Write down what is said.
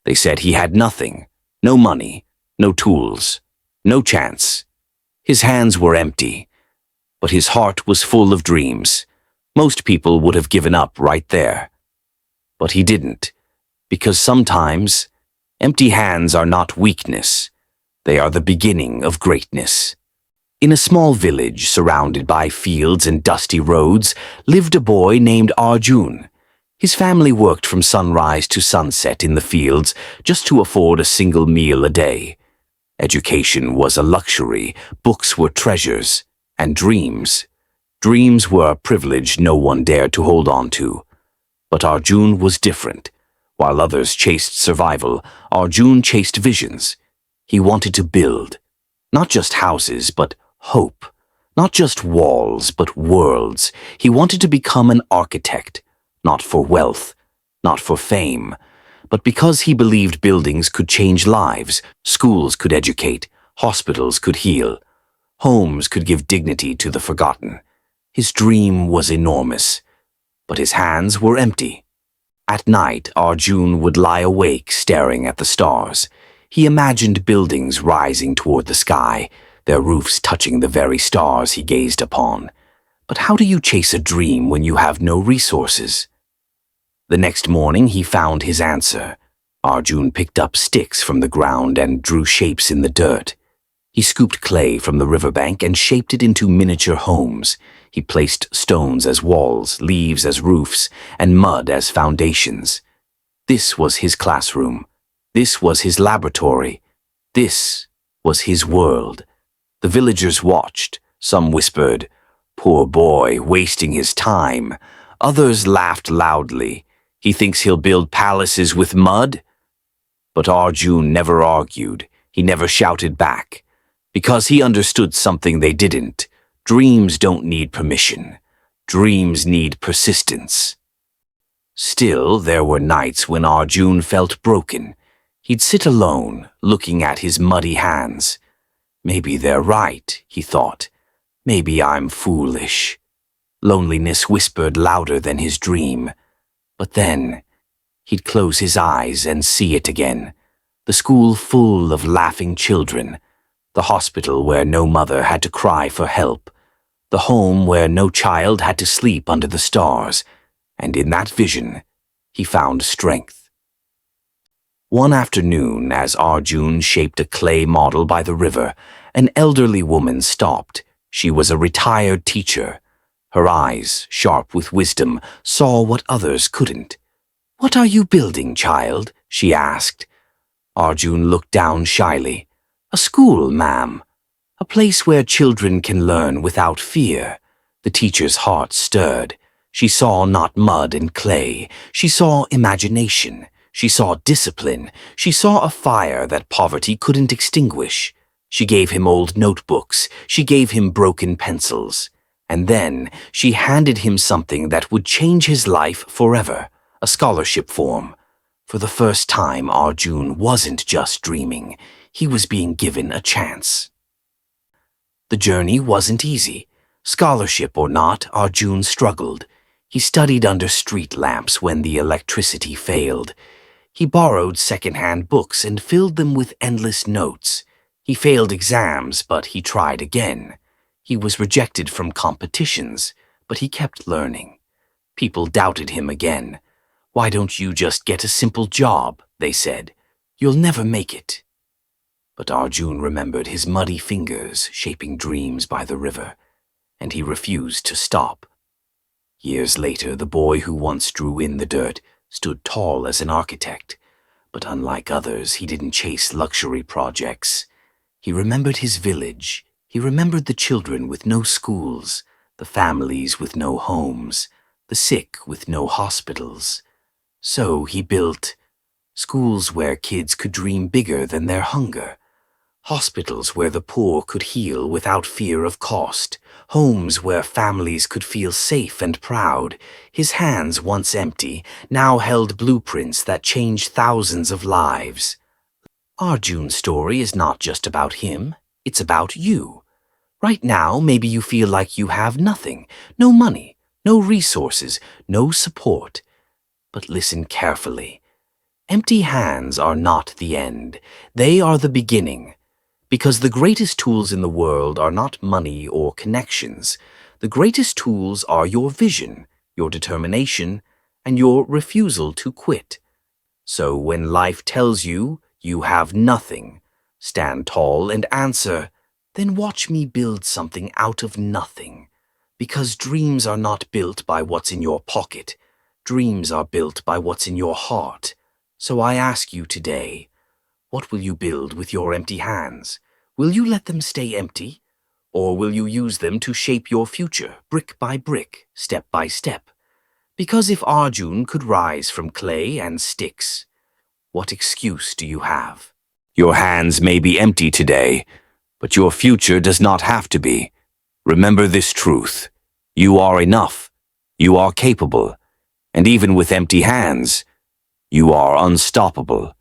They said he had nothing, no money, no tools, no chance. His hands were empty, but his heart was full of dreams. Most people would have given up right there. But he didn't, because sometimes empty hands are not weakness. They are the beginning of greatness. In a small village surrounded by fields and dusty roads lived a boy named Arjun. His family worked from sunrise to sunset in the fields just to afford a single meal a day. Education was a luxury, books were treasures, and dreams were a privilege no one dared to hold on to. But Arjun was different. While others chased survival, Arjun chased visions. He wanted to build, not just houses, but hope. Not just walls, but worlds. He wanted to become an architect, not for wealth, not for fame, but because he believed buildings could change lives, schools could educate, hospitals could heal, homes could give dignity to the forgotten. His dream was enormous, but his hands were empty. At night, Arjun would lie awake staring at the stars. He imagined buildings rising toward the sky, their roofs touching the very stars he gazed upon. But how do you chase a dream when you have no resources? The next morning he found his answer. Arjun picked up sticks from the ground and drew shapes in the dirt. He scooped clay from the riverbank and shaped it into miniature homes. He placed stones as walls, leaves as roofs, and mud as foundations. This was his classroom. This was his laboratory. This was his world. The villagers watched. Some whispered, "Poor boy, wasting his time." Others laughed loudly. "He thinks he'll build palaces with mud?" But Arjun never argued. He never shouted back. Because he understood something they didn't. Dreams don't need permission. Dreams need persistence. Still, there were nights when Arjun felt broken. He'd sit alone, looking at his muddy hands. Maybe they're right, he thought. Maybe I'm foolish. Loneliness whispered louder than his dream. But then, he'd close his eyes and see it again. The school full of laughing children. The hospital where no mother had to cry for help. The home where no child had to sleep under the stars. And in that vision, he found strength. One afternoon, as Arjun shaped a clay model by the river, an elderly woman stopped. She was a retired teacher. Her eyes, sharp with wisdom, saw what others couldn't. "What are you building, child?" she asked. Arjun looked down shyly. "A school, ma'am. A place where children can learn without fear." The teacher's heart stirred. She saw not mud and clay. She saw imagination. She saw discipline. She saw a fire that poverty couldn't extinguish. She gave him old notebooks. She gave him broken pencils. And then she handed him something that would change his life forever, a scholarship form. For the first time, Arjun wasn't just dreaming. He was being given a chance. The journey wasn't easy. Scholarship or not, Arjun struggled. He studied under street lamps when the electricity failed. He borrowed second-hand books and filled them with endless notes. He failed exams, but he tried again. He was rejected from competitions, but he kept learning. People doubted him again. "Why don't you just get a simple job?" they said. "You'll never make it." But Arjun remembered his muddy fingers shaping dreams by the river, and he refused to stop. Years later, the boy who once drew in the dirt stood tall as an architect, but unlike others, he didn't chase luxury projects. He remembered his village. He remembered the children with no schools, the families with no homes, the sick with no hospitals. So he built schools where kids could dream bigger than their hunger, hospitals where the poor could heal without fear of cost, homes where families could feel safe and proud. His hands, once empty, now held blueprints that changed thousands of lives. Arjun's story is not just about him, it's about you. Right now, maybe you feel like you have nothing, no money, no resources, no support. But listen carefully. Empty hands are not the end. They are the beginning. Because the greatest tools in the world are not money or connections. The greatest tools are your vision, your determination, and your refusal to quit. So when life tells you you have nothing, stand tall and answer, then watch me build something out of nothing. Because dreams are not built by what's in your pocket. Dreams are built by what's in your heart. So I ask you today, what will you build with your empty hands? Will you let them stay empty? Or will you use them to shape your future, brick by brick, step by step? Because if Arjun could rise from clay and sticks, what excuse do you have? Your hands may be empty today, but your future does not have to be. Remember this truth. You are enough. You are capable. And even with empty hands, you are unstoppable.